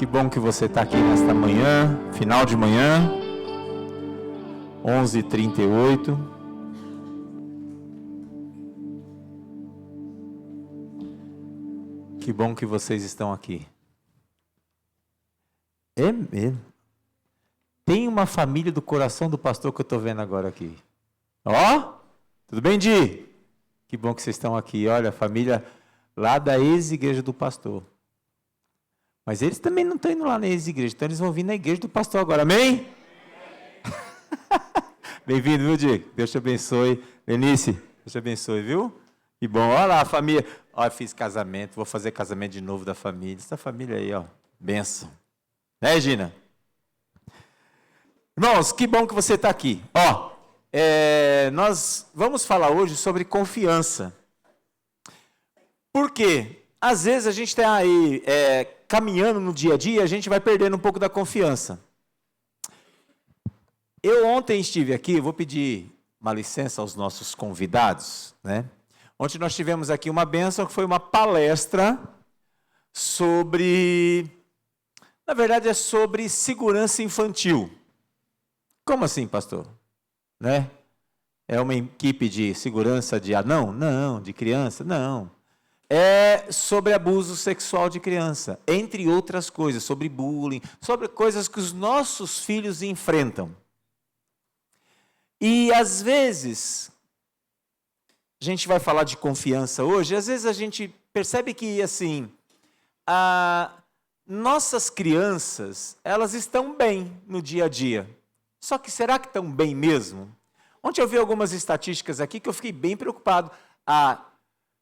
bom que você está aqui nesta manhã, final de manhã, 11h38. Que bom que vocês estão aqui. É mesmo. Tem uma família do coração do pastor que eu estou vendo agora aqui. Ó, tudo bem, Di? Que bom que vocês estão aqui. Olha, a família lá da ex-igreja do pastor. Mas eles também não estão indo lá na ex-igreja, então eles vão vir na igreja do pastor agora, amém? Bem-vindo, viu, Di? Deus te abençoe. Lenice, Deus te abençoe, viu? Que bom. Olha lá a família. Olha, fiz casamento, vou fazer casamento de novo da família. Essa família aí, ó, bênção. Né, Regina? Irmãos, que bom que você está aqui. Ó, nós vamos falar hoje sobre confiança. Por quê? Às vezes a gente está aí caminhando no dia a dia, a gente vai perdendo um pouco da confiança. Eu ontem estive aqui, vou pedir uma licença aos nossos convidados, né? Ontem nós tivemos aqui uma bênção, que foi uma palestra sobre, na verdade é sobre segurança infantil. Como assim, pastor? Né? É uma equipe de segurança de anão? Não, de criança? Não. É sobre abuso sexual de criança, entre outras coisas, sobre bullying, sobre coisas que os nossos filhos enfrentam. E às vezes, a gente vai falar de confiança hoje, às vezes a gente percebe que, assim, nossas crianças, elas estão bem no dia a dia. Só que será que estão bem mesmo? Ontem eu vi algumas estatísticas aqui que eu fiquei bem preocupado. A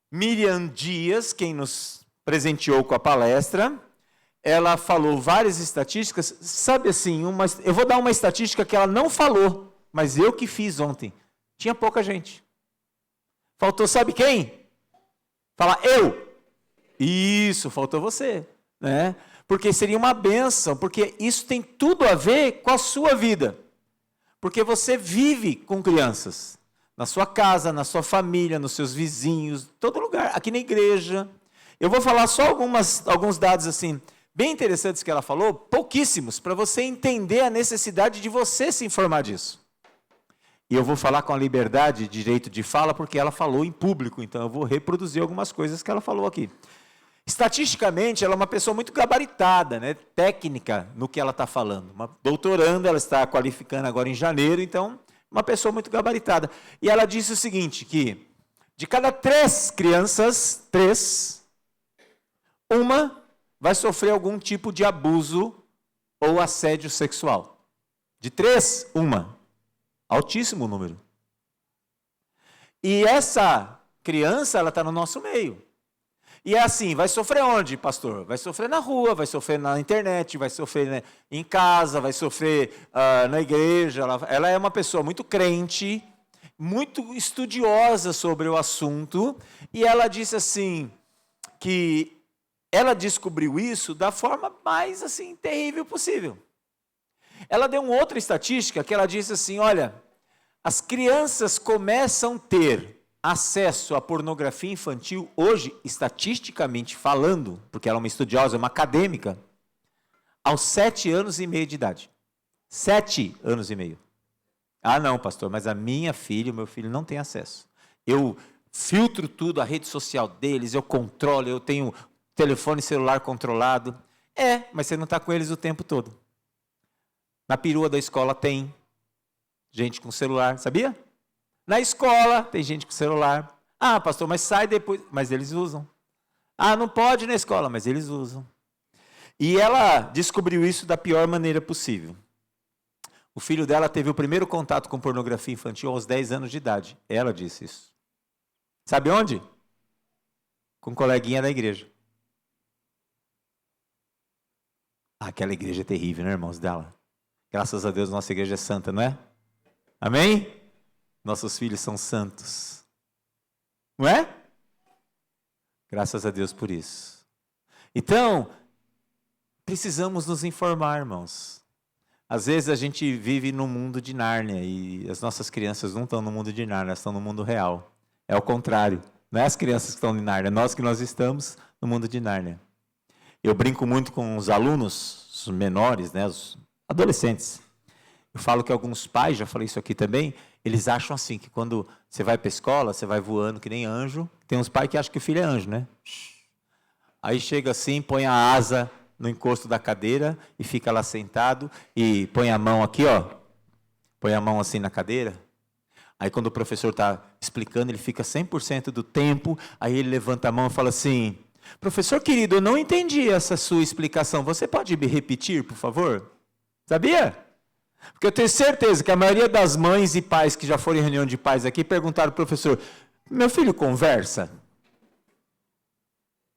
Miriam Dias, quem nos presenteou com a palestra, ela falou várias estatísticas. Sabe assim, eu vou dar uma estatística que ela não falou, mas eu que fiz ontem. Tinha pouca gente. Faltou, sabe quem? Fala, eu. Isso, faltou você, né? Porque seria uma bênção, porque isso tem tudo a ver com a sua vida. Porque você vive com crianças. Na sua casa, na sua família, nos seus vizinhos, todo lugar, aqui na igreja. Eu vou falar só alguns dados assim, bem interessantes que ela falou, pouquíssimos, para você entender a necessidade de você se informar disso. E eu vou falar com a liberdade, direito de fala, porque ela falou em público, então eu vou reproduzir algumas coisas que ela falou aqui. Estatisticamente, ela é uma pessoa muito gabaritada, né? Técnica no que ela está falando. Uma doutoranda, ela está qualificando agora em janeiro, então, uma pessoa muito gabaritada. E ela disse o seguinte, que de cada 3 crianças, 3, uma vai sofrer algum tipo de abuso ou assédio sexual. De 3, uma. Altíssimo número. E essa criança, ela está no nosso meio. E é assim, vai sofrer onde, pastor? Vai sofrer na rua, vai sofrer na internet, vai sofrer, né, em casa, vai sofrer na igreja. Ela é uma pessoa muito crente, muito estudiosa sobre o assunto, e ela disse assim, que ela descobriu isso da forma mais assim, terrível possível. Ela deu uma outra estatística, que ela disse assim, olha, as crianças começam a ter acesso à pornografia infantil, hoje, estatisticamente falando, porque ela é uma estudiosa, é uma acadêmica, aos 7 anos e meio de idade. 7 anos e meio. Ah, não, pastor, mas a minha filha, o meu filho não tem acesso. Eu filtro tudo, a rede social deles, eu controlo, eu tenho telefone celular controlado. Mas você não está com eles o tempo todo. Na perua da escola tem gente com celular, sabia? Na escola, tem gente com celular. Ah, pastor, mas sai depois. Mas eles usam. Ah, não pode ir na escola, mas eles usam. E ela descobriu isso da pior maneira possível. O filho dela teve o primeiro contato com pornografia infantil aos 10 anos de idade. Ela disse isso. Sabe onde? Com um coleguinha da igreja. Aquela igreja é terrível, né, irmãos, dela? Graças a Deus, nossa igreja é santa, não é? Amém? Nossos filhos são santos. Não é? Graças a Deus por isso. Então, precisamos nos informar, irmãos. Às vezes a gente vive no mundo de Nárnia e as nossas crianças não estão no mundo de Nárnia, elas estão no mundo real. É o contrário. Não é as crianças que estão em Nárnia, nós estamos no mundo de Nárnia. Eu brinco muito com os alunos, os menores, né, os adolescentes. Eu falo que alguns pais, já falei isso aqui também, eles acham assim, que quando você vai para a escola, você vai voando que nem anjo. Tem uns pais que acham que o filho é anjo, né? Aí chega assim, põe a asa no encosto da cadeira e fica lá sentado e põe a mão aqui, ó. Põe a mão assim na cadeira. Aí quando o professor está explicando, ele fica 100% do tempo, aí ele levanta a mão e fala assim: professor querido, eu não entendi essa sua explicação, você pode me repetir, por favor? Sabia? Porque eu tenho certeza que a maioria das mães e pais que já foram em reunião de pais aqui perguntaram ao professor: meu filho conversa?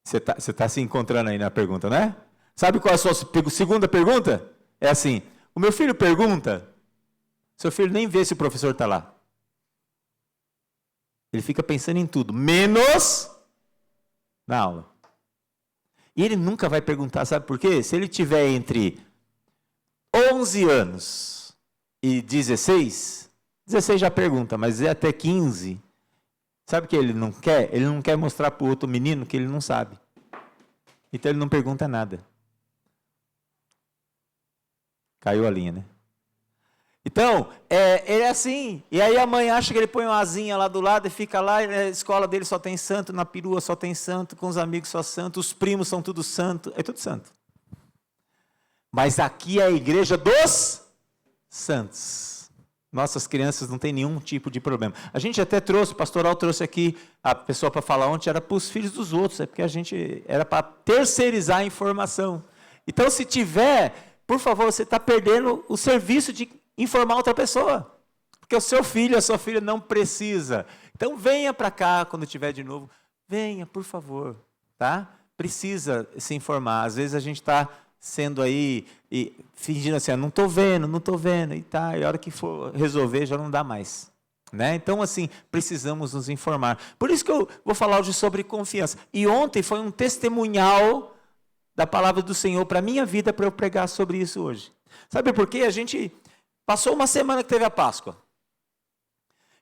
Você tá se encontrando aí na pergunta, né? Sabe qual é a sua segunda pergunta? É assim: o meu filho pergunta, seu filho nem vê se o professor está lá. Ele fica pensando em tudo, menos na aula. E ele nunca vai perguntar, sabe por quê? Se ele tiver entre 11 anos e 16 já pergunta, mas é até 15. Sabe o que ele não quer? Ele não quer mostrar para o outro menino que ele não sabe. Então ele não pergunta nada. Caiu a linha, né? Então, ele é assim. E aí a mãe acha que ele põe uma asinha lá do lado e fica lá, e na escola dele só tem santo, na perua só tem santo, com os amigos só santo, os primos são tudo santo, é tudo santo. Mas aqui é a igreja dos santos. Nossas crianças não têm nenhum tipo de problema. A gente até trouxe, o pastoral trouxe aqui a pessoa para falar ontem, era para os filhos dos outros, é porque a gente era para terceirizar a informação. Então, se tiver, por favor, você está perdendo o serviço de informar outra pessoa. Porque o seu filho, a sua filha não precisa. Então, venha para cá quando tiver de novo. Venha, por favor. Tá? Precisa se informar. Às vezes a gente está sendo aí, e fingindo assim, não estou vendo, e tá, e a hora que for resolver já não dá mais. Né? Então, assim, precisamos nos informar. Por isso que eu vou falar hoje sobre confiança. E ontem foi um testemunhal da palavra do Senhor para a minha vida, para eu pregar sobre isso hoje. Sabe por quê? A gente passou uma semana que teve a Páscoa.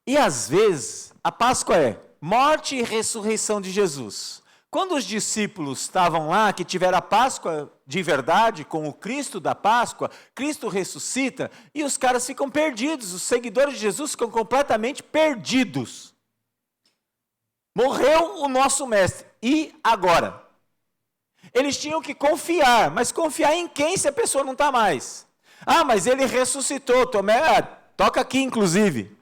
E, às vezes, a Páscoa é morte e ressurreição de Jesus. Quando os discípulos estavam lá, que tiveram a Páscoa de verdade, com o Cristo da Páscoa, Cristo ressuscita, e os caras ficam perdidos, os seguidores de Jesus ficam completamente perdidos. Morreu o nosso mestre, e agora? Eles tinham que confiar, mas confiar em quem se a pessoa não está mais? Ah, mas ele ressuscitou, Tomé, toca aqui inclusive.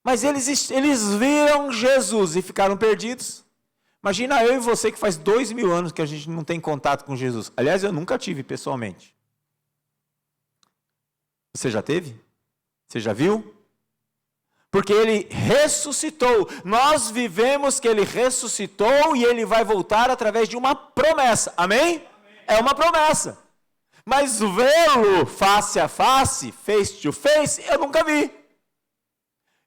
Mas eles viram Jesus e ficaram perdidos. Imagina eu e você que faz 2000 anos que a gente não tem contato com Jesus. Aliás, eu nunca tive pessoalmente. Você já teve? Você já viu? Porque ele ressuscitou. Nós vivemos que ele ressuscitou e ele vai voltar através de uma promessa. Amém? É uma promessa. Mas vê-lo face a face, face to face, eu nunca vi.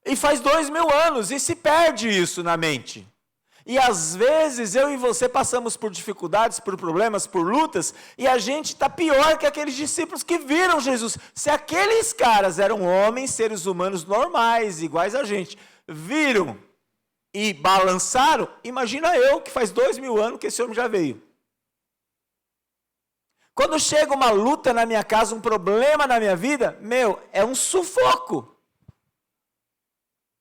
E faz 2000 anos, e se perde isso na mente. E às vezes eu e você passamos por dificuldades, por problemas, por lutas, e a gente está pior que aqueles discípulos que viram Jesus. Se aqueles caras eram homens, seres humanos normais, iguais a gente, viram e balançaram, imagina eu que faz 2000 anos que esse homem já veio. Quando chega uma luta na minha casa, um problema na minha vida, é um sufoco.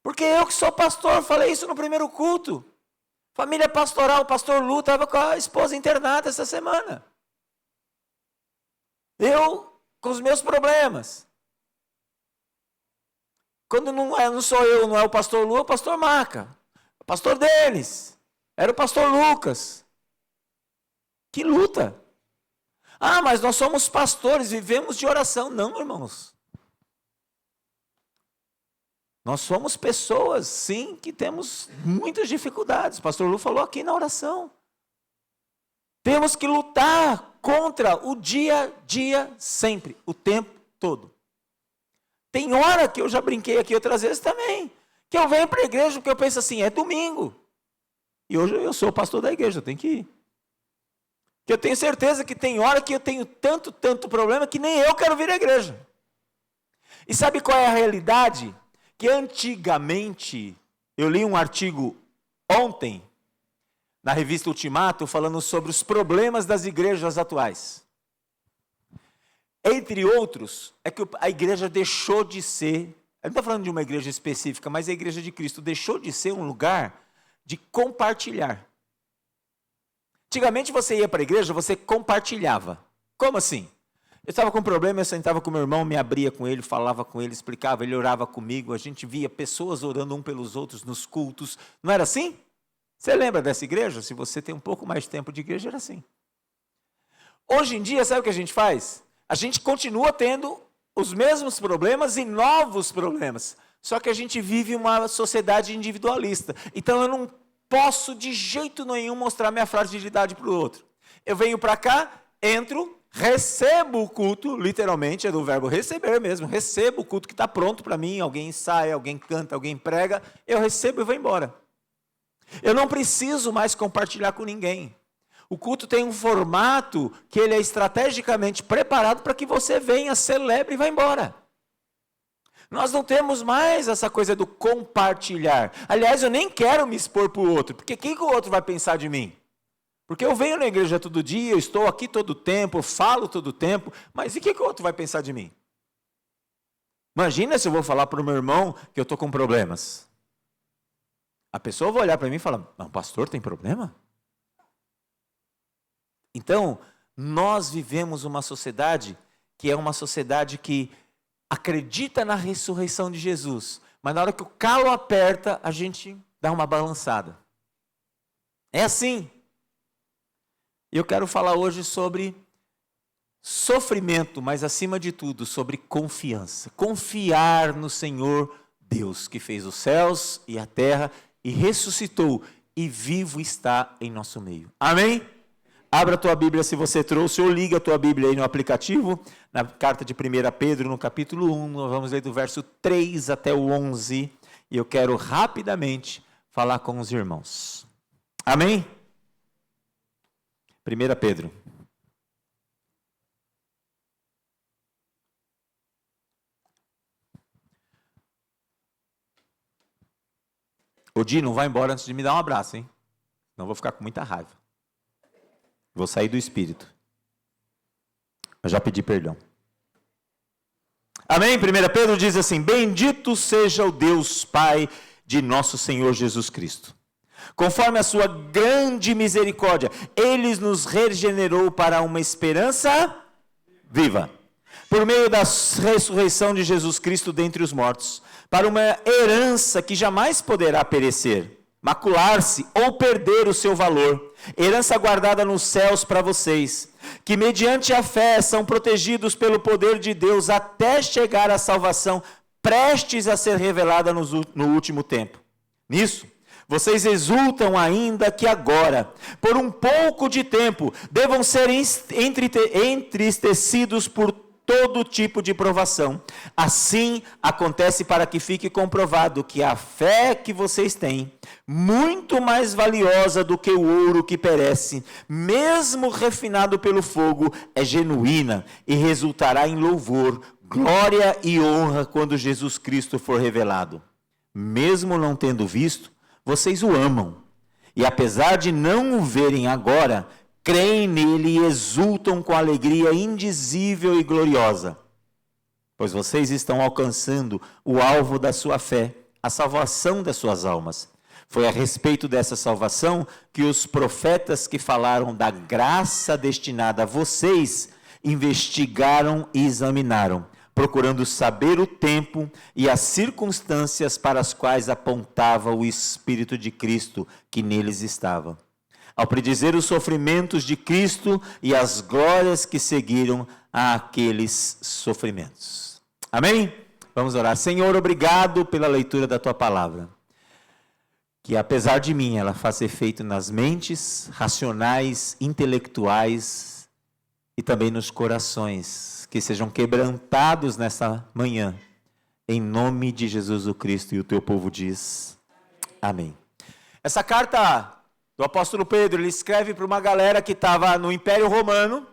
Porque eu que sou pastor, falei isso no primeiro culto. Família pastoral, o pastor Lu estava com a esposa internada essa semana. Eu com os meus problemas. Quando não sou eu, não é o pastor Lu, é o pastor Maca. O pastor deles. Era o pastor Lucas. Que luta. Ah, mas nós somos pastores, vivemos de oração. Não, irmãos. Nós somos pessoas, sim, que temos muitas dificuldades. O pastor Lu falou aqui na oração. Temos que lutar contra o dia a dia sempre, o tempo todo. Tem hora que eu já brinquei aqui outras vezes também, que eu venho para a igreja porque eu penso assim, é domingo. E hoje eu sou o pastor da igreja, eu tenho que ir. Porque eu tenho certeza que tem hora que eu tenho tanto problema que nem eu quero vir à igreja. E sabe qual é a realidade? Que antigamente, eu li um artigo ontem, na revista Ultimato, falando sobre os problemas das igrejas atuais. Entre outros, é que a igreja deixou de ser, eu não estou falando de uma igreja específica, mas a igreja de Cristo deixou de ser um lugar de compartilhar. Antigamente você ia para a igreja, você compartilhava. Como assim? Eu estava com um problema, eu sentava com meu irmão, me abria com ele, falava com ele, explicava, ele orava comigo, a gente via pessoas orando um pelos outros nos cultos. Não era assim? Você lembra dessa igreja? Se você tem um pouco mais de tempo de igreja, era assim. Hoje em dia, sabe o que a gente faz? A gente continua tendo os mesmos problemas e novos problemas. Só que a gente vive uma sociedade individualista. Então eu não posso de jeito nenhum mostrar minha fragilidade para o outro. Eu venho para cá, entro, recebo o culto, literalmente, é do verbo receber mesmo, recebo o culto que está pronto para mim, alguém ensaia, alguém canta, alguém prega, eu recebo e vou embora. Eu não preciso mais compartilhar com ninguém. O culto tem um formato que ele é estrategicamente preparado para que você venha, celebre e vá embora. Nós não temos mais essa coisa do compartilhar. Aliás, eu nem quero me expor para o outro, porque o que o outro vai pensar de mim? Porque eu venho na igreja todo dia, eu estou aqui todo o tempo, eu falo todo o tempo, mas e o que o outro vai pensar de mim? Imagina se eu vou falar para o meu irmão que eu estou com problemas. A pessoa vai olhar para mim e falar, o pastor tem problema? Então, nós vivemos uma sociedade que é uma sociedade que acredita na ressurreição de Jesus, mas na hora que o calo aperta, a gente dá uma balançada. É assim. Eu quero falar hoje sobre sofrimento, mas acima de tudo, sobre confiança. Confiar no Senhor Deus, que fez os céus e a terra e ressuscitou e vivo está em nosso meio. Amém? Abra a tua Bíblia se você trouxe, ou liga a tua Bíblia aí no aplicativo, na carta de 1 Pedro, no capítulo 1, nós vamos ler do verso 3 até o 11, e eu quero rapidamente falar com os irmãos. Amém? 1 Pedro. Ô Di, não vai embora antes de me dar um abraço, hein? Não vou ficar com muita raiva. Vou sair do espírito. Eu já pedi perdão. Amém? 1 Pedro diz assim, bendito seja o Deus Pai de nosso Senhor Jesus Cristo. Conforme a sua grande misericórdia, Ele nos regenerou para uma esperança viva. Por meio da ressurreição de Jesus Cristo dentre os mortos, para uma herança que jamais poderá perecer, macular-se ou perder o seu valor, herança guardada nos céus para vocês, que mediante a fé são protegidos pelo poder de Deus até chegar à salvação prestes a ser revelada no último tempo. Nisso, vocês exultam ainda que agora, por um pouco de tempo, devam ser entristecidos por todo tipo de provação. Assim acontece para que fique comprovado que a fé que vocês têm, muito mais valiosa do que o ouro que perece, mesmo refinado pelo fogo, é genuína e resultará em louvor, glória e honra quando Jesus Cristo for revelado. Mesmo não tendo visto, vocês o amam. E apesar de não o verem agora, creem nele e exultam com alegria indizível e gloriosa, pois vocês estão alcançando o alvo da sua fé, a salvação das suas almas. Foi a respeito dessa salvação que os profetas que falaram da graça destinada a vocês investigaram e examinaram, procurando saber o tempo e as circunstâncias para as quais apontava o Espírito de Cristo que neles estava, ao predizer os sofrimentos de Cristo e as glórias que seguiram àqueles sofrimentos. Amém? Vamos orar. Senhor, obrigado pela leitura da Tua palavra. Que apesar de mim, ela faça efeito nas mentes racionais, intelectuais e também nos corações, que sejam quebrantados nessa manhã, em nome de Jesus o Cristo, e o Teu povo diz, amém. Essa carta do apóstolo Pedro, ele escreve para uma galera que estava no Império Romano,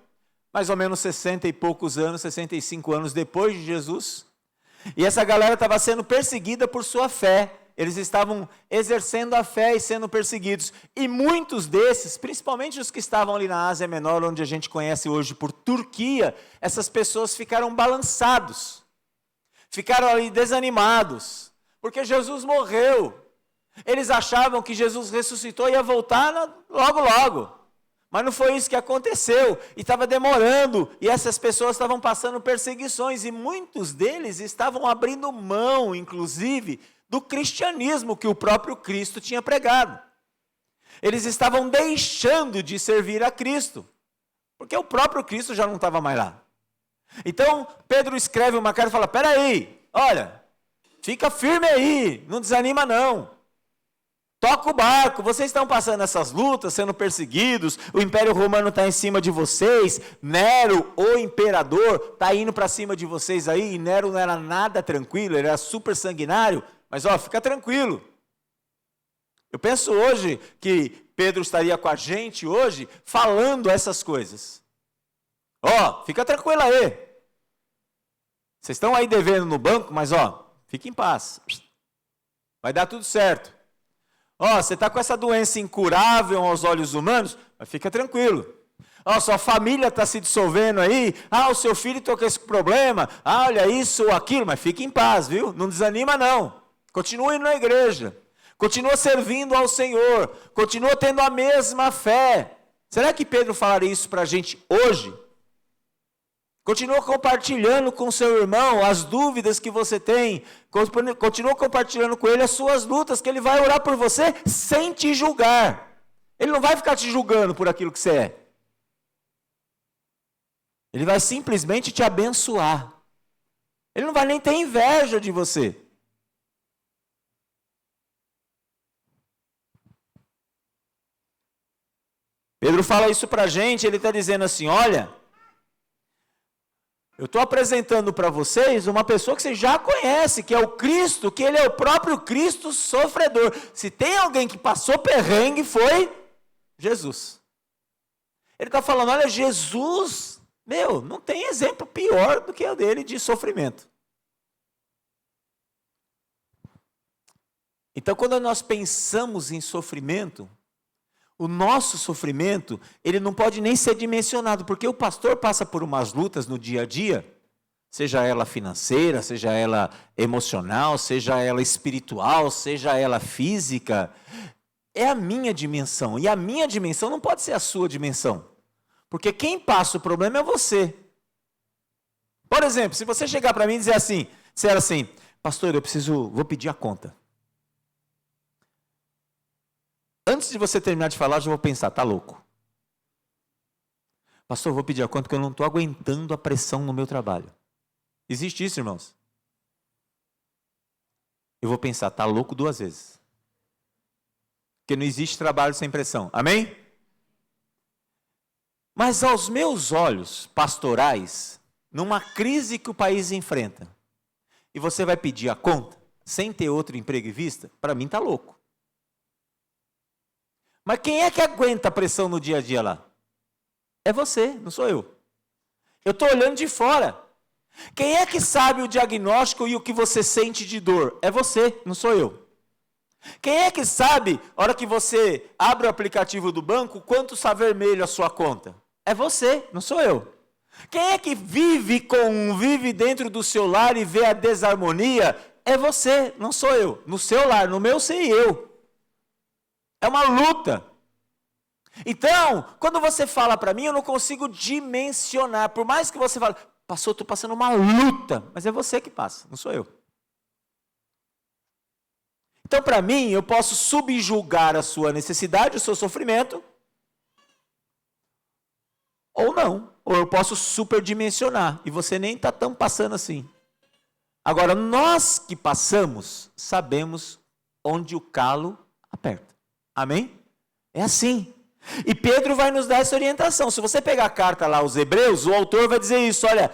mais ou menos 60 e poucos anos, 65 anos depois de Jesus, e essa galera estava sendo perseguida por sua fé. eles estavam exercendo a fé e sendo perseguidos. E muitos desses, principalmente os que estavam ali na Ásia Menor, onde a gente conhece hoje por Turquia, essas pessoas ficaram balançados, ficaram ali desanimados, porque Jesus morreu. Eles achavam que Jesus ressuscitou e ia voltar logo, logo. Mas não foi isso que aconteceu, e estava demorando, e essas pessoas estavam passando perseguições, e muitos deles estavam abrindo mão, inclusive, do cristianismo que o próprio Cristo tinha pregado. Eles estavam deixando de servir a Cristo, porque o próprio Cristo já não estava mais lá. Então, Pedro escreve uma carta e fala, peraí, olha, fica firme aí, não desanima não. Toca o barco, vocês estão passando essas lutas, sendo perseguidos, o Império Romano está em cima de vocês, Nero, o imperador, está indo para cima de vocês aí, e Nero não era nada tranquilo, ele era super sanguinário, mas fica tranquilo. Eu penso hoje que Pedro estaria com a gente hoje, falando essas coisas. Fica tranquilo aí. Vocês estão aí devendo no banco, mas fique em paz. Vai dar tudo certo. Você está com essa doença incurável aos olhos humanos, mas fica tranquilo. Sua família está se dissolvendo aí, o seu filho está com esse problema, olha isso ou aquilo, mas fique em paz, viu? Não desanima não. Continue indo na igreja, continua servindo ao Senhor, continua tendo a mesma fé. Será que Pedro falaria isso para a gente hoje? Continua compartilhando com seu irmão as dúvidas que você tem. Continua compartilhando com ele as suas lutas, que ele vai orar por você sem te julgar. Ele não vai ficar te julgando por aquilo que você é. Ele vai simplesmente te abençoar. Ele não vai nem ter inveja de você. Pedro fala isso para a gente, ele está dizendo assim, olha, eu estou apresentando para vocês uma pessoa que você já conhece, que é o Cristo, que ele é o próprio Cristo sofredor. Se tem alguém que passou perrengue, foi Jesus. Ele está falando, olha, Jesus, não tem exemplo pior do que o dele de sofrimento. Então, quando nós pensamos em sofrimento, o nosso sofrimento, ele não pode nem ser dimensionado, porque o pastor passa por umas lutas no dia a dia, seja ela financeira, seja ela emocional, seja ela espiritual, seja ela física. É a minha dimensão, e a minha dimensão não pode ser a sua dimensão, porque quem passa o problema é você. Por exemplo, se você chegar para mim e disser assim, pastor, vou pedir a conta. Antes de você terminar de falar, eu já vou pensar, tá louco. Pastor, eu vou pedir a conta porque eu não estou aguentando a pressão no meu trabalho. Existe isso, irmãos? Eu vou pensar, tá louco 2 vezes. Porque não existe trabalho sem pressão. Amém? Mas aos meus olhos pastorais, numa crise que o país enfrenta, e você vai pedir a conta, sem ter outro emprego em vista, para mim tá louco. Mas quem é que aguenta a pressão no dia a dia lá? É você, não sou eu. Eu estou olhando de fora. Quem é que sabe o diagnóstico e o que você sente de dor? É você, não sou eu. Quem é que sabe, a hora que você abre o aplicativo do banco, quanto está vermelho a sua conta? É você, não sou eu. Quem é que vive dentro do seu lar e vê a desarmonia? É você, não sou eu. No seu lar, no meu sei eu. É uma luta. Então, quando você fala para mim, eu não consigo dimensionar. Por mais que você fale, pastor, estou passando uma luta. Mas é você que passa, não sou eu. Então, para mim, eu posso subjugar a sua necessidade, o seu sofrimento, ou não. Ou eu posso superdimensionar, e você nem está tão passando assim. Agora, nós que passamos, sabemos onde o calo aperta. Amém? É assim. E Pedro vai nos dar essa orientação. Se você pegar a carta lá aos Hebreus, o autor vai dizer isso, olha,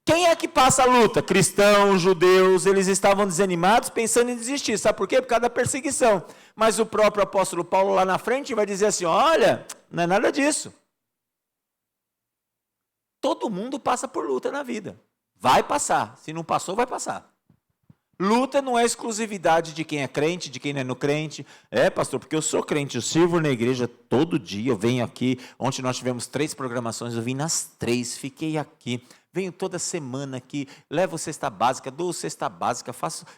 quem é que passa a luta? Cristãos, judeus, eles estavam desanimados, pensando em desistir. Sabe por quê? Por causa da perseguição. Mas o próprio apóstolo Paulo lá na frente vai dizer assim, olha, não é nada disso. Todo mundo passa por luta na vida. Vai passar. Se não passou, vai passar. Luta não é exclusividade de quem é crente, de quem não é no crente. É, pastor, porque eu sou crente, eu sirvo na igreja todo dia, eu venho aqui. Ontem nós tivemos 3 programações, eu vim nas 3, fiquei aqui. Venho toda semana aqui, levo cesta básica, dou cesta básica,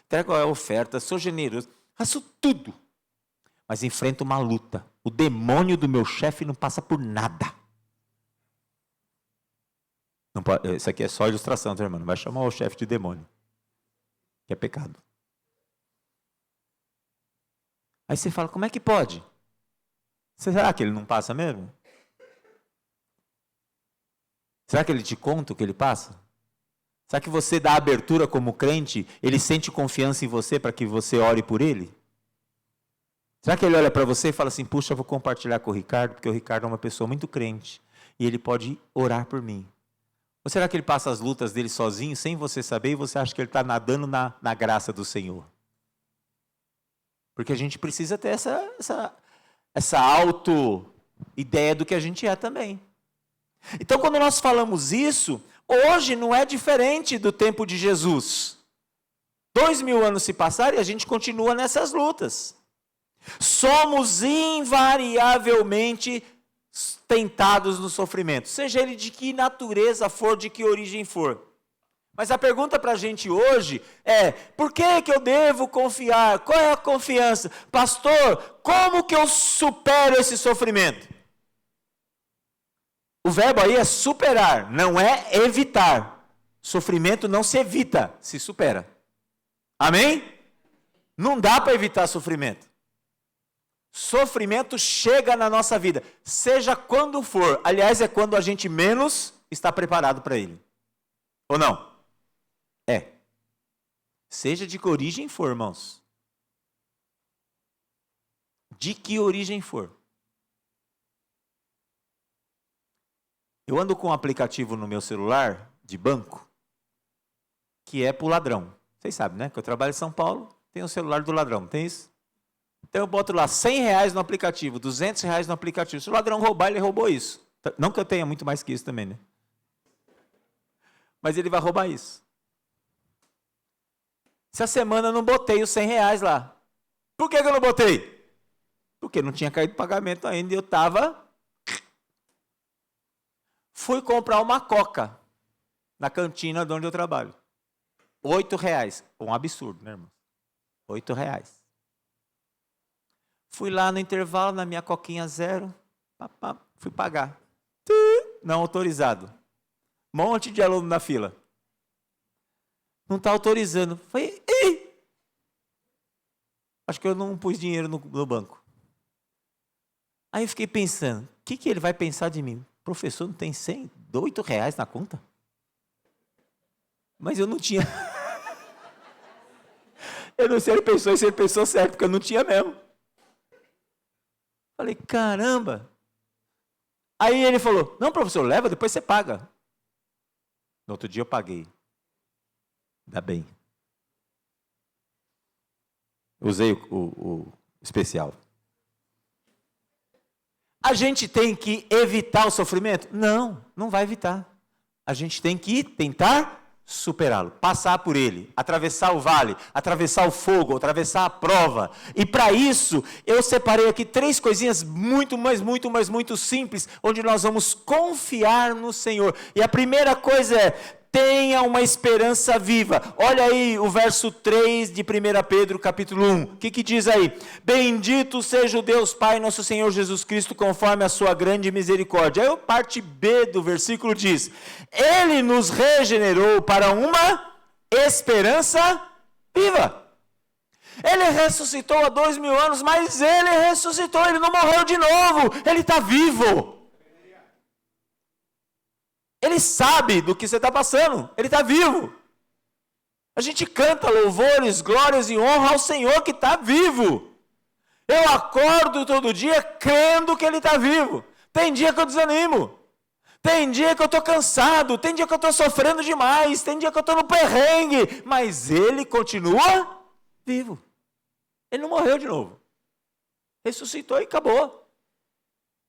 entrego a oferta, sou generoso, faço tudo. Mas enfrento uma luta. O demônio do meu chefe não passa por nada. Não pode, isso aqui é só ilustração, tá, irmão? Não vai chamar o chefe de demônio. Que é pecado. Aí você fala, como é que pode? Será que ele não passa mesmo? Será que ele te conta o que ele passa? Será que você dá abertura como crente, ele sente confiança em você para que você ore por ele? Será que ele olha para você e fala assim, puxa, eu vou compartilhar com o Ricardo, porque o Ricardo é uma pessoa muito crente, e ele pode orar por mim? Ou será que ele passa as lutas dele sozinho, sem você saber, e você acha que ele está nadando na graça do Senhor? Porque a gente precisa ter essa auto-ideia do que a gente é também. Então, quando nós falamos isso, hoje não é diferente do tempo de Jesus. 2000 anos se passaram e a gente continua nessas lutas. Somos invariavelmente tentados no sofrimento, seja ele de que natureza for, de que origem for. Mas a pergunta para a gente hoje é, por que eu devo confiar? Qual é a confiança? Pastor, como que eu supero esse sofrimento? O verbo aí é superar, não é evitar. Sofrimento não se evita, se supera. Amém? Não dá para evitar sofrimento. Sofrimento chega na nossa vida, seja quando for. Aliás, é quando a gente menos está preparado para ele. Ou não? É. Seja de que origem for, irmãos. De que origem for. Eu ando com um aplicativo no meu celular, de banco, que é para o ladrão. Vocês sabem, né? Que eu trabalho em São Paulo, tem o celular do ladrão, tem isso? Então eu boto lá R$100 no aplicativo, R$200 no aplicativo. Se o ladrão roubar, ele roubou isso. Não que eu tenha muito mais que isso também, né? Mas ele vai roubar isso. Essa semana eu não botei os R$100 lá. Por que eu não botei? Porque não tinha caído pagamento ainda e eu estava... Fui comprar uma coca na cantina de onde eu trabalho. R$8. Um absurdo, né, irmão? R$8. Fui lá no intervalo, na minha coquinha zero, fui pagar. Não autorizado. Monte de aluno na fila. Não está autorizando. Falei, acho que eu não pus dinheiro no banco. Aí eu fiquei pensando, o que ele vai pensar de mim? Professor, não tem R$8 na conta? Mas eu não tinha. Eu não sei se ele pensou certo, porque eu não tinha mesmo. Falei, caramba. Aí ele falou, não, professor, leva, depois você paga. No outro dia eu paguei. Ainda bem. Usei o especial. A gente tem que evitar o sofrimento? Não, não vai evitar. A gente tem que tentar superá-lo, passar por ele, atravessar o vale, atravessar o fogo, atravessar a prova. E para isso, eu separei aqui 3 coisinhas muito simples, onde nós vamos confiar no Senhor. E a primeira coisa é, tenha uma esperança viva. Olha aí o verso 3 de 1 Pedro, capítulo 1. O que diz aí? Bendito seja o Deus Pai, nosso Senhor Jesus Cristo, conforme a sua grande misericórdia. Aí a parte B do versículo diz, Ele nos regenerou para uma esperança viva. Ele ressuscitou há 2000 anos, mas Ele ressuscitou, Ele não morreu de novo, Ele está vivo. Ele sabe do que você está passando. Ele está vivo. A gente canta louvores, glórias e honra ao Senhor que está vivo. Eu acordo todo dia crendo que Ele está vivo. Tem dia que eu desanimo. Tem dia que eu estou cansado. Tem dia que eu estou sofrendo demais. Tem dia que eu estou no perrengue. Mas Ele continua vivo. Ele não morreu de novo. Ressuscitou e acabou.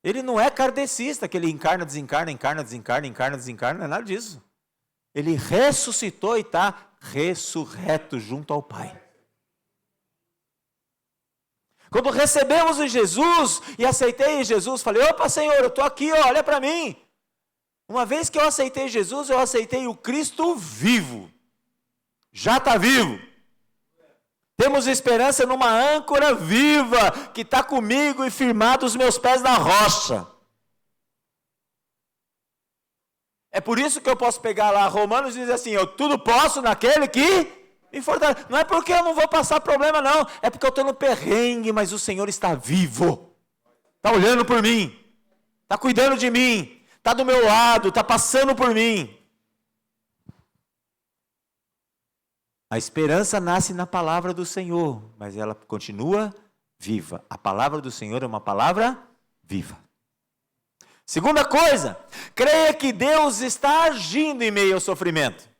Ele não é kardecista, que ele encarna, desencarna, não é nada disso. Ele ressuscitou e está ressurreto junto ao Pai. Quando recebemos em Jesus e aceitei em Jesus, falei, opa Senhor, eu estou aqui, ó, olha para mim. Uma vez que eu aceitei Jesus, eu aceitei o Cristo vivo. Já está vivo. Temos esperança numa âncora viva, que está comigo e firmado os meus pés na rocha. É por isso que eu posso pegar lá Romanos e dizer assim, eu tudo posso naquele que me fortalece. Não é porque eu não vou passar problema não, é porque eu estou no perrengue, mas o Senhor está vivo. Está olhando por mim, está cuidando de mim, está do meu lado, está passando por mim. A esperança nasce na palavra do Senhor, mas ela continua viva. A palavra do Senhor é uma palavra viva. Segunda coisa, creia que Deus está agindo em meio ao sofrimento.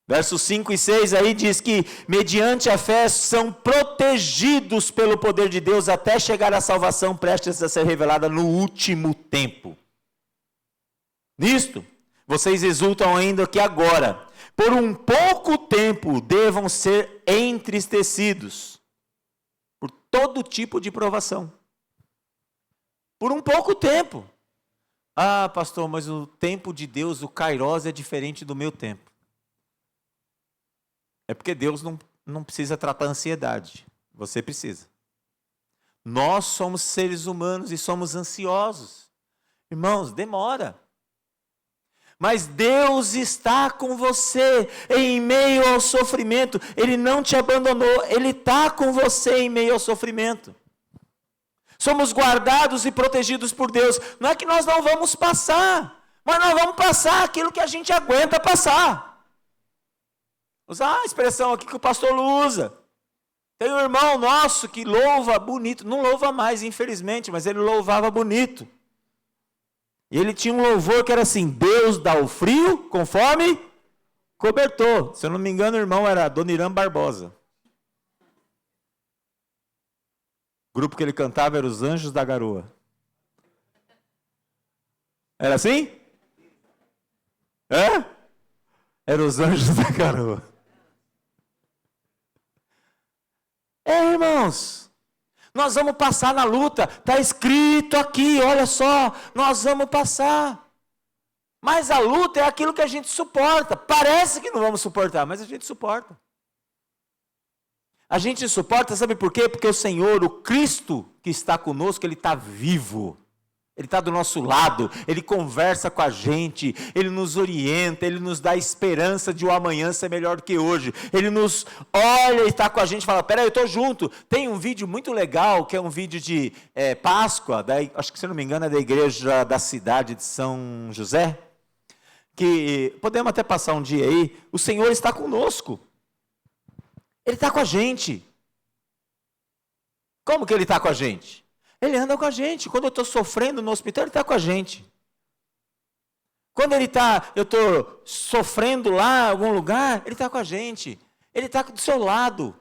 Versos 5 e 6 aí diz que, mediante a fé, são protegidos pelo poder de Deus até chegar à salvação prestes a ser revelada no último tempo. Nisto, vocês exultam ainda que agora, por um pouco tempo, devam ser entristecidos por todo tipo de provação. Por um pouco tempo. Ah, pastor, mas o tempo de Deus, o Kairos, é diferente do meu tempo. É porque Deus não precisa tratar a ansiedade. Você precisa. Nós somos seres humanos e somos ansiosos. Irmãos, demora. Mas Deus está com você em meio ao sofrimento. Ele não te abandonou. Ele está com você em meio ao sofrimento. Somos guardados e protegidos por Deus. Não é que nós não vamos passar, mas nós vamos passar aquilo que a gente aguenta passar. Usar a expressão aqui que o pastor usa. Tem um irmão nosso que louva bonito. Não louva mais, infelizmente, mas ele louvava bonito. E ele tinha um louvor que era assim, Deus dá o frio conforme cobertor. Se eu não me engano, o irmão era Adoniran Barbosa. O grupo que ele cantava era os Anjos da Garoa. Era assim? É? Era os Anjos da Garoa. Irmãos, nós vamos passar na luta. Está escrito aqui, olha só, nós vamos passar. Mas a luta é aquilo que a gente suporta. Parece que não vamos suportar, mas a gente suporta. A gente suporta, sabe por quê? Porque o Senhor, o Cristo que está conosco, Ele está vivo. Ele está do nosso lado, Ele conversa com a gente, Ele nos orienta, Ele nos dá esperança de o amanhã ser melhor do que hoje. Ele nos olha e está com a gente e fala, peraí, eu estou junto. Tem um vídeo muito legal, que é um vídeo de Páscoa, acho que se não me engano é da igreja da cidade de São José, que podemos até passar um dia aí, o Senhor está conosco. Ele está com a gente. Como que Ele está com a gente? Ele anda com a gente. Quando eu estou sofrendo no hospital, Ele está com a gente. Quando eu estou sofrendo lá em algum lugar, Ele está com a gente. Ele está do seu lado.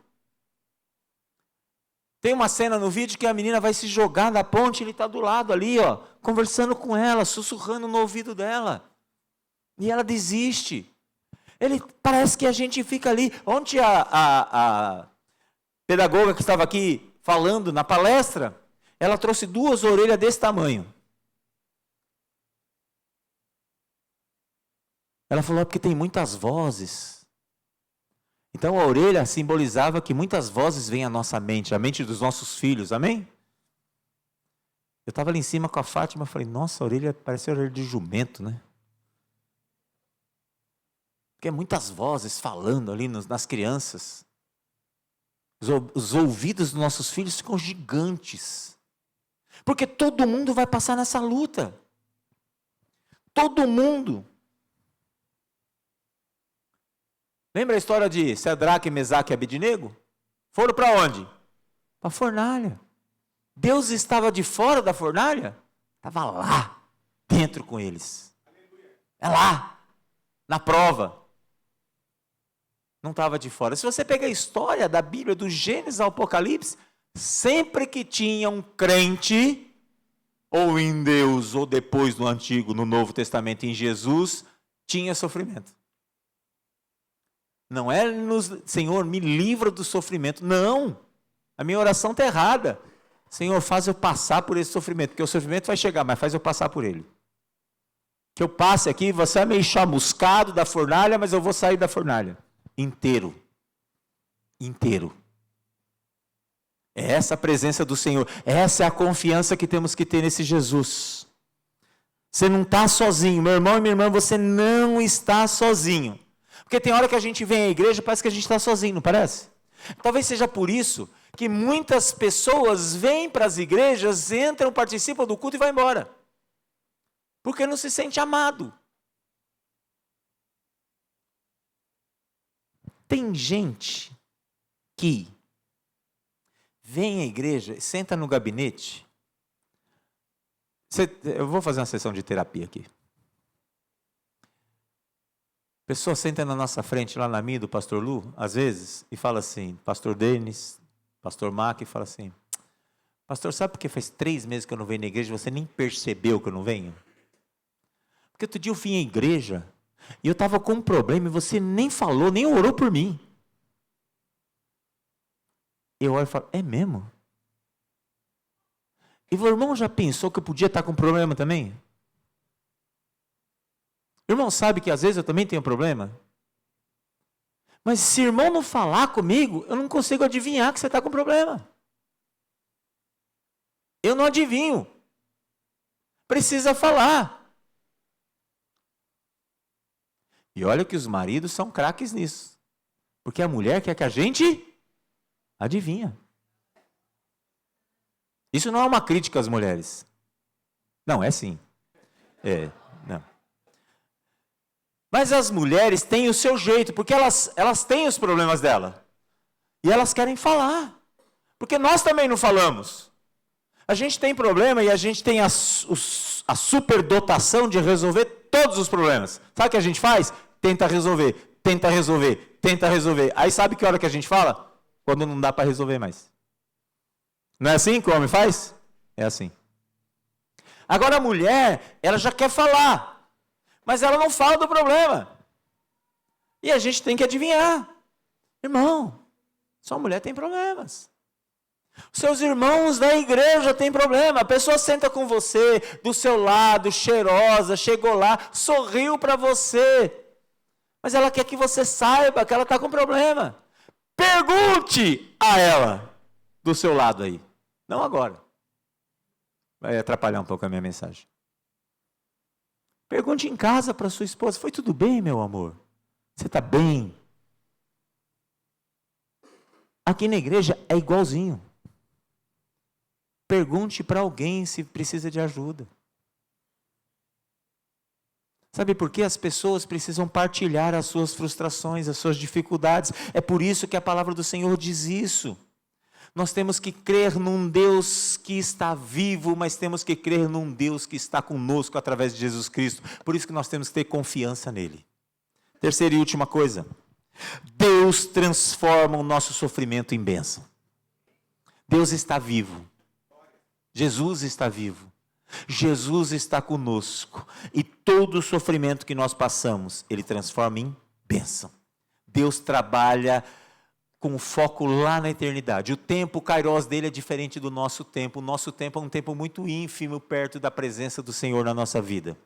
Tem uma cena no vídeo que a menina vai se jogar da ponte, Ele está do lado ali, ó, conversando com ela, sussurrando no ouvido dela. E ela desiste. Parece que a gente fica ali. Ontem a pedagoga que estava aqui falando na palestra, ela trouxe 2 orelhas desse tamanho. Ela falou, porque tem muitas vozes. Então a orelha simbolizava que muitas vozes vêm à nossa mente, a mente dos nossos filhos, amém? Eu estava ali em cima com a Fátima, falei, nossa, a orelha parece a orelha de jumento, né? Porque muitas vozes falando ali nas crianças. Os ouvidos dos nossos filhos ficam gigantes. Porque todo mundo vai passar nessa luta. Todo mundo. Lembra a história de Sadraque, Mesaque e Abednego? Foram para onde? Para a fornalha. Deus estava de fora da fornalha? Estava lá, dentro com eles. É lá, na prova. Não estava de fora. Se você pegar a história da Bíblia, do Gênesis ao Apocalipse, sempre que tinha um crente, ou em Deus, ou depois no Antigo, no Novo Testamento, em Jesus, tinha sofrimento. Não é, Senhor, me livra do sofrimento. Não, a minha oração está errada. Senhor, faz eu passar por esse sofrimento, porque o sofrimento vai chegar, mas faz eu passar por ele. Que eu passe aqui, você é meio chamuscado da fornalha, mas eu vou sair da fornalha. Inteiro. Inteiro. É essa a presença do Senhor, essa é a confiança que temos que ter nesse Jesus. Você não está sozinho, meu irmão e minha irmã, você não está sozinho. Porque tem hora que a gente vem à igreja, parece que a gente está sozinho, não parece? Talvez seja por isso que muitas pessoas vêm para as igrejas, entram, participam do culto e vão embora. Porque não se sente amado. Tem gente que vem à igreja, senta no gabinete. Eu vou fazer uma sessão de terapia aqui. A pessoa senta na nossa frente, lá na minha, do pastor Lu, às vezes, e fala assim, pastor Denis, pastor Mac, e fala assim, pastor, sabe por que faz 3 meses que eu não venho na igreja e você nem percebeu que eu não venho? Porque outro dia eu vim à igreja e eu estava com um problema e você nem falou, nem orou por mim. Eu olho e falo, é mesmo? E o irmão já pensou que eu podia estar com problema também? O irmão sabe que às vezes eu também tenho problema? Mas se o irmão não falar comigo, eu não consigo adivinhar que você está com problema. Eu não adivinho. Precisa falar. E olha que os maridos são craques nisso. Porque a mulher quer que a gente adivinha. Isso não é uma crítica às mulheres. Não, é sim. Não. Mas as mulheres têm o seu jeito, porque elas têm os problemas dela. E elas querem falar. Porque nós também não falamos. A gente tem problema e a gente tem a superdotação de resolver todos os problemas. Sabe o que a gente faz? Tenta resolver, tenta resolver, tenta resolver. Aí sabe que hora que a gente fala? Quando não dá para resolver mais. Não é assim que o homem faz? É assim. Agora a mulher, ela já quer falar. Mas ela não fala do problema. E a gente tem que adivinhar. Irmão, sua mulher tem problemas. Seus irmãos da igreja têm problema. A pessoa senta com você, do seu lado, cheirosa, chegou lá, sorriu para você. Mas ela quer que você saiba que ela está com problema. Pergunte a ela do seu lado aí. Não agora. Vai atrapalhar um pouco a minha mensagem. Pergunte em casa para sua esposa, foi tudo bem, meu amor? Você está bem? Aqui na igreja é igualzinho. Pergunte para alguém se precisa de ajuda. Sabe por quê? As pessoas precisam partilhar as suas frustrações, as suas dificuldades. É por isso que a palavra do Senhor diz isso. Nós temos que crer num Deus que está vivo, mas temos que crer num Deus que está conosco através de Jesus Cristo. Por isso que nós temos que ter confiança nele. Terceira e última coisa. Deus transforma o nosso sofrimento em bênção. Deus está vivo. Jesus está vivo. Jesus está conosco. E todo o sofrimento que nós passamos, Ele transforma em bênção. Deus trabalha com foco lá na eternidade. O tempo, o kairos dele é diferente do nosso tempo. O nosso tempo é um tempo muito ínfimo perto da presença do Senhor na nossa vida.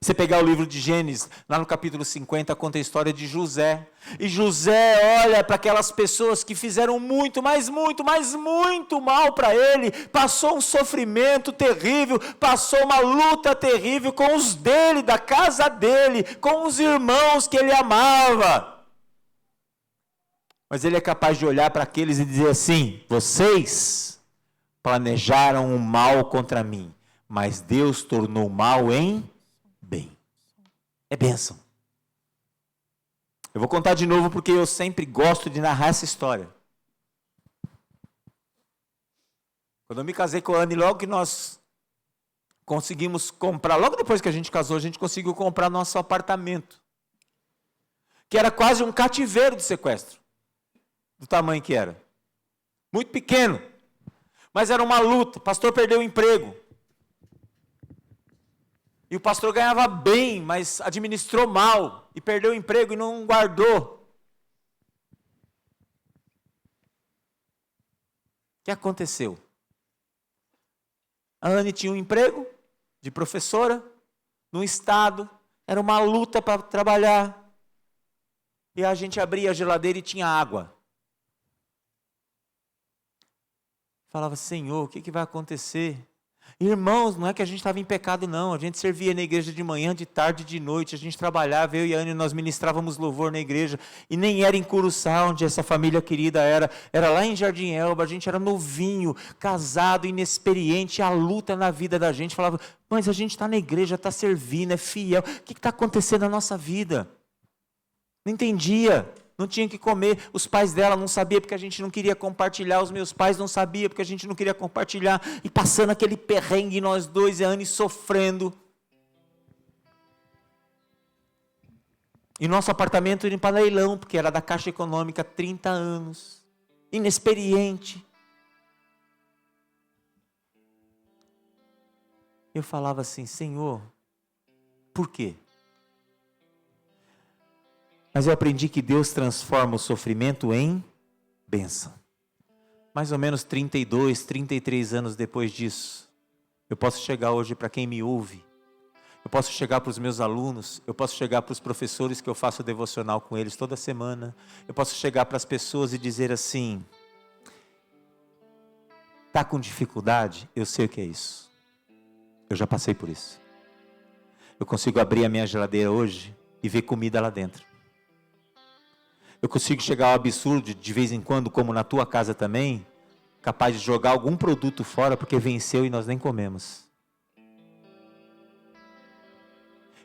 Você pegar o livro de Gênesis, lá no capítulo 50, conta a história de José. E José olha para aquelas pessoas que fizeram muito, mas muito mal para ele. Passou um sofrimento terrível, passou uma luta terrível com os dele, da casa dele, com os irmãos que ele amava. Mas ele é capaz de olhar para aqueles e dizer assim: vocês planejaram o mal contra mim, mas Deus tornou o mal em bem. É bênção. Eu vou contar de novo porque eu sempre gosto de narrar essa história. Quando eu me casei com a Anne, logo que nós conseguimos comprar, logo depois que a gente casou, a gente conseguiu comprar nosso apartamento, que era quase um cativeiro de sequestro, do tamanho que era. Muito pequeno, mas era uma luta. O pastor perdeu o emprego. E o pastor ganhava bem, mas administrou mal e perdeu o emprego e não guardou. O que aconteceu? A Anne tinha um emprego de professora no estado, era uma luta para trabalhar. E a gente abria a geladeira e tinha água. Falava, Senhor, o que vai acontecer? Irmãos, não é que a gente estava em pecado, não. A gente servia na igreja de manhã, de tarde, de noite. A gente trabalhava, eu e a Anne, nós ministrávamos louvor na igreja. E nem era em Curuçá, onde essa família querida era. Era lá em Jardim Elba. A gente era novinho, casado, inexperiente. A luta na vida da gente. Falava, mas a gente está na igreja, está servindo, é fiel. O que está acontecendo na nossa vida? Não entendia. Não tinha que comer, os pais dela não sabiam porque a gente não queria compartilhar, os meus pais não sabiam porque a gente não queria compartilhar, e passando aquele perrengue, nós dois, e a Anne sofrendo. E nosso apartamento indo para leilão, porque era da Caixa Econômica, 30 anos, inexperiente. Eu falava assim, Senhor, por quê? Mas eu aprendi que Deus transforma o sofrimento em bênção. Mais ou menos 32, 33 anos depois disso, eu posso chegar hoje para quem me ouve, eu posso chegar para os meus alunos, eu posso chegar para os professores que eu faço devocional com eles toda semana, eu posso chegar para as pessoas e dizer assim, está com dificuldade? Eu sei o que é isso. Eu já passei por isso. Eu consigo abrir a minha geladeira hoje e ver comida lá dentro. Eu consigo chegar ao absurdo, de vez em quando, como na tua casa também, capaz de jogar algum produto fora porque venceu e nós nem comemos.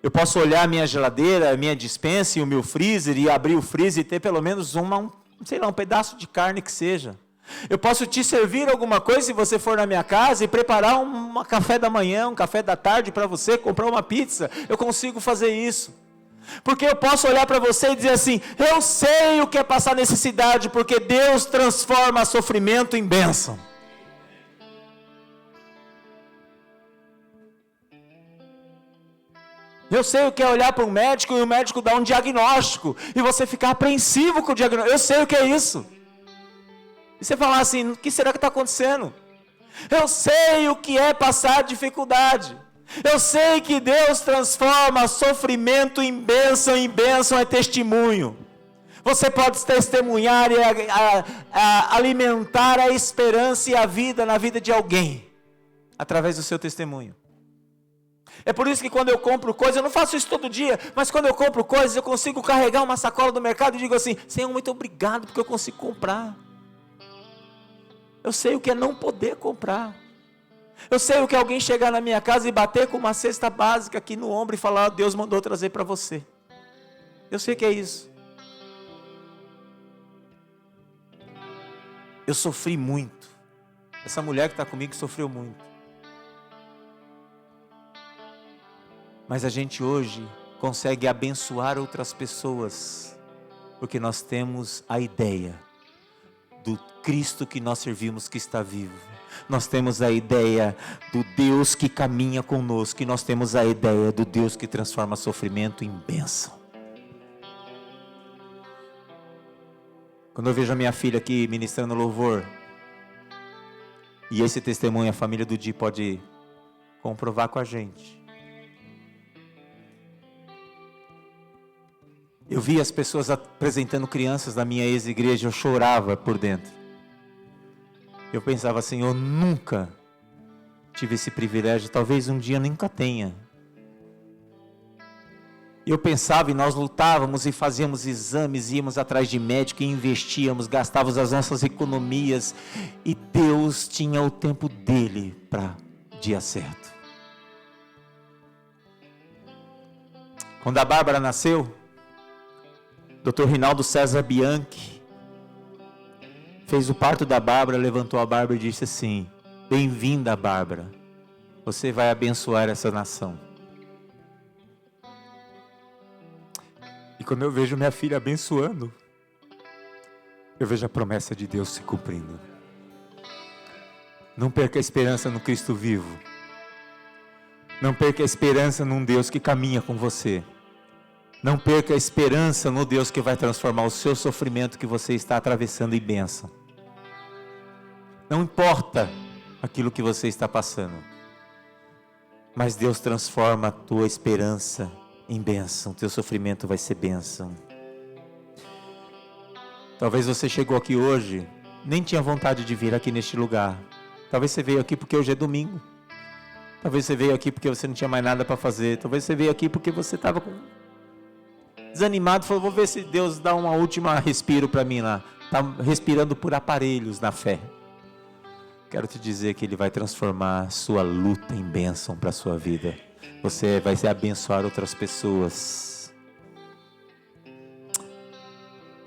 Eu posso olhar a minha geladeira, a minha despensa e o meu freezer e abrir o freezer e ter pelo menos um pedaço de carne que seja. Eu posso te servir alguma coisa se você for na minha casa e preparar um café da manhã, um café da tarde para você, comprar uma pizza. Eu consigo fazer isso. Porque eu posso olhar para você e dizer assim, eu sei o que é passar necessidade, porque Deus transforma sofrimento em bênção. Eu sei o que é olhar para um médico e o médico dar um diagnóstico, e você ficar apreensivo com o diagnóstico. Eu sei o que é isso. E você falar assim, o que será que está acontecendo? Eu sei o que é passar dificuldade. Eu sei que Deus transforma sofrimento em bênção é testemunho. Você pode testemunhar e alimentar a esperança e a vida na vida de alguém, através do seu testemunho. É por isso que quando eu compro coisas, eu não faço isso todo dia, mas quando eu compro coisas, eu consigo carregar uma sacola do mercado e digo assim, Senhor, muito obrigado porque eu consigo comprar. Eu sei o que é não poder comprar. Eu sei o que é alguém chegar na minha casa e bater com uma cesta básica aqui no ombro e falar, Deus mandou trazer para você. Eu sei o que é isso. Eu sofri muito. Essa mulher que está comigo sofreu muito. Mas a gente hoje consegue abençoar outras pessoas, porque nós temos a ideia do Cristo que nós servimos que está vivo. Nós temos a ideia do Deus que caminha conosco, e nós temos a ideia do Deus que transforma sofrimento em bênção. Quando eu vejo a minha filha aqui ministrando louvor, e esse testemunho a família do Di pode comprovar com a gente. Eu vi as pessoas apresentando crianças da minha ex-igreja, eu chorava por dentro. Eu pensava assim, eu nunca tive esse privilégio, talvez um dia nunca tenha. Eu pensava e nós lutávamos e fazíamos exames, íamos atrás de médico e investíamos, gastávamos as nossas economias, e Deus tinha o tempo dele para o dia certo. Quando a Bárbara nasceu, Dr. Rinaldo César Bianchi fez o parto da Bárbara, levantou a Bárbara e disse assim, bem-vinda, Bárbara, você vai abençoar essa nação. E quando eu vejo minha filha abençoando, eu vejo a promessa de Deus se cumprindo. Não perca a esperança no Cristo vivo. Não perca a esperança num Deus que caminha com você. Não perca a esperança no Deus que vai transformar o seu sofrimento que você está atravessando em bênção. Não importa aquilo que você está passando, mas Deus transforma a tua esperança em bênção. Teu sofrimento vai ser bênção. Talvez você chegou aqui hoje, nem tinha vontade de vir aqui neste lugar. Talvez você veio aqui porque hoje é domingo. Talvez você veio aqui porque você não tinha mais nada para fazer. Talvez você veio aqui porque você estava desanimado, falou, vou ver se Deus dá uma última respiro para mim lá. Está respirando por aparelhos na fé. Quero te dizer que Ele vai transformar sua luta em bênção para a sua vida. Você vai abençoar outras pessoas.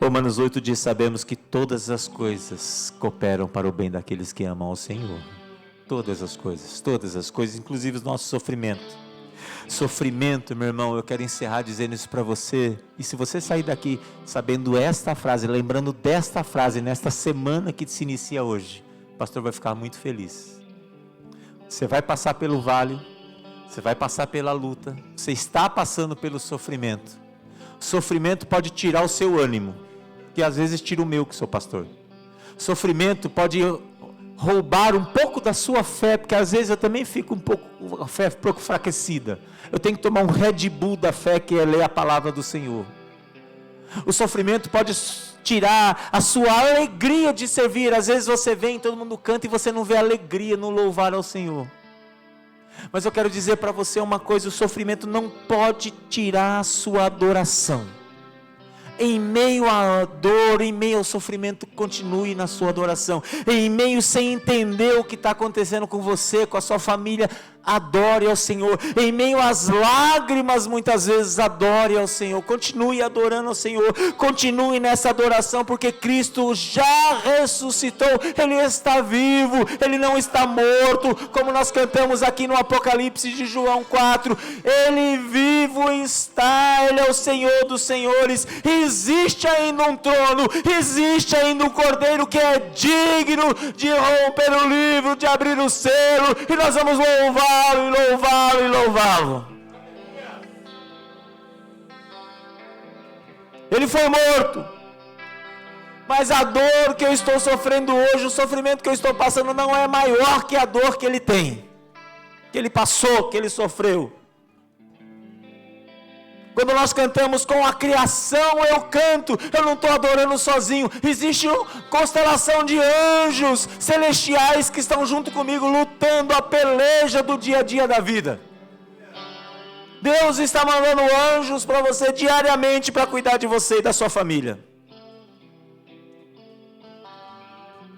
Romanos 8 diz, sabemos que todas as coisas cooperam para o bem daqueles que amam ao Senhor. Todas as coisas, inclusive o nosso sofrimento. Sofrimento, meu irmão, eu quero encerrar dizendo isso para você. E se você sair daqui sabendo esta frase, lembrando desta frase, nesta semana que se inicia hoje, o pastor vai ficar muito feliz. Você vai passar pelo vale, você vai passar pela luta, você está passando pelo sofrimento. O sofrimento pode tirar o seu ânimo, que às vezes tira o meu, que sou pastor. Sofrimento pode roubar um pouco da sua fé, porque às vezes eu também fico a fé um pouco enfraquecida. Eu tenho que tomar um Red Bull da fé, que é ler a palavra do Senhor. O sofrimento pode tirar a sua alegria de servir. Às vezes você vem, todo mundo canta e você não vê alegria no louvar ao Senhor. Mas eu quero dizer para você uma coisa, o sofrimento não pode tirar a sua adoração. Em meio à dor, em meio ao sofrimento, continue na sua adoração. Em meio sem entender o que está acontecendo com você, com a sua família, adore ao Senhor. Em meio às lágrimas, muitas vezes, adore ao Senhor. Continue adorando ao Senhor. Continue nessa adoração, porque Cristo já ressuscitou. Ele está vivo, Ele não está morto, como nós cantamos aqui no Apocalipse de João 4. Ele vivo está, Ele é o Senhor dos senhores. Existe ainda um trono, existe ainda um Cordeiro que é digno de romper o livro, de abrir o selo, e nós vamos louvá-lo, e louvá-lo, e louvá-lo. Ele foi morto, mas a dor que eu estou sofrendo hoje, o sofrimento que eu estou passando, não é maior que a dor que ele tem, que ele passou, que ele sofreu. Quando nós cantamos com a criação, eu canto, eu não estou adorando sozinho. Existe uma constelação de anjos celestiais que estão junto comigo, lutando a peleja do dia a dia da vida. Deus está mandando anjos para você diariamente, para cuidar de você e da sua família.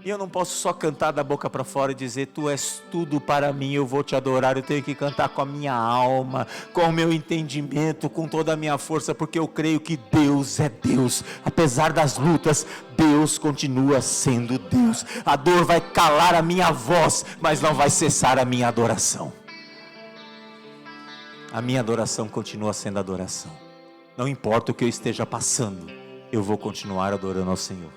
E eu não posso só cantar da boca para fora e dizer, tu és tudo para mim, eu vou te adorar. Eu tenho que cantar com a minha alma, com o meu entendimento, com toda a minha força, porque eu creio que Deus é Deus. Apesar das lutas, Deus continua sendo Deus. A dor vai calar a minha voz, mas não vai cessar a minha adoração. A minha adoração continua sendo adoração. Não importa o que eu esteja passando, eu vou continuar adorando ao Senhor.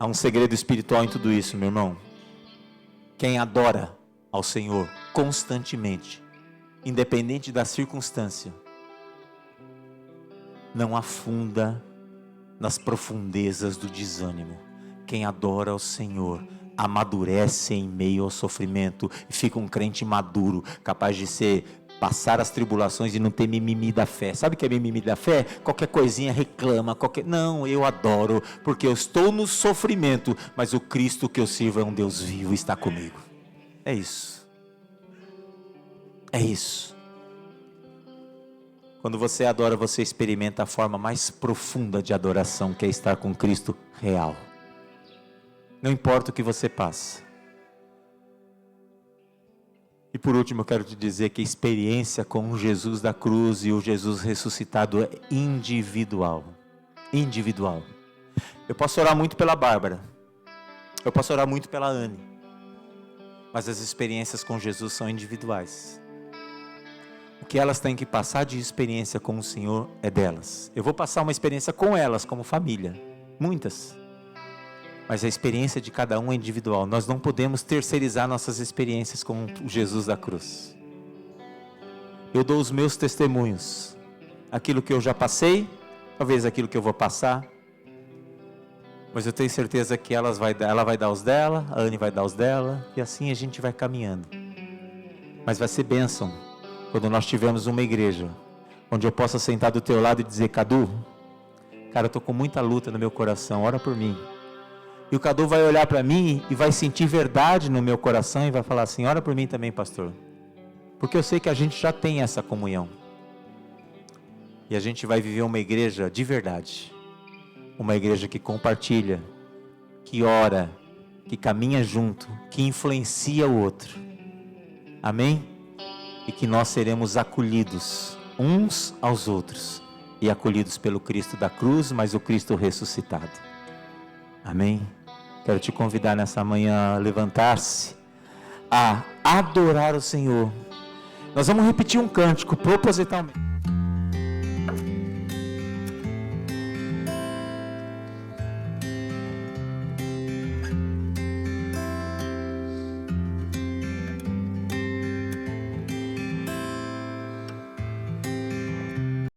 Há um segredo espiritual em tudo isso, meu irmão. Quem adora ao Senhor constantemente, independente da circunstância, não afunda nas profundezas do desânimo. Quem adora ao Senhor amadurece em meio ao sofrimento e fica um crente maduro, capaz de passar as tribulações e não ter mimimi da fé. Sabe o que é mimimi da fé? Qualquer coisinha reclama, Não, eu adoro, porque eu estou no sofrimento, mas o Cristo que eu sirvo é um Deus vivo e está comigo. É isso. É isso. Quando você adora, você experimenta a forma mais profunda de adoração, que é estar com Cristo real. Não importa o que você passa. E por último eu quero te dizer que a experiência com o Jesus da cruz e o Jesus ressuscitado é individual. Individual. Eu posso orar muito pela Bárbara. Eu posso orar muito pela Anne. Mas as experiências com Jesus são individuais. O que elas têm que passar de experiência com o Senhor é delas. Eu vou passar uma experiência com elas como família. Muitas. Mas a experiência de cada um é individual. Nós não podemos terceirizar nossas experiências com o Jesus da cruz. Eu dou os meus testemunhos. Aquilo que eu já passei, talvez aquilo que eu vou passar. Mas eu tenho certeza que ela vai dar os dela, a Anne vai dar os dela, e assim a gente vai caminhando. Mas vai ser bênção quando nós tivermos uma igreja onde eu possa sentar do teu lado e dizer: Cadu, cara, eu estou com muita luta no meu coração, ora por mim. E o Cadu vai olhar para mim e vai sentir verdade no meu coração e vai falar assim: ora por mim também, pastor. Porque eu sei que a gente já tem essa comunhão. E a gente vai viver uma igreja de verdade. Uma igreja que compartilha, que ora, que caminha junto, que influencia o outro. Amém? E que nós seremos acolhidos uns aos outros. E acolhidos pelo Cristo da cruz, mas o Cristo ressuscitado. Amém? Quero te convidar nessa manhã a levantar-se, a adorar o Senhor. Nós vamos repetir um cântico propositalmente.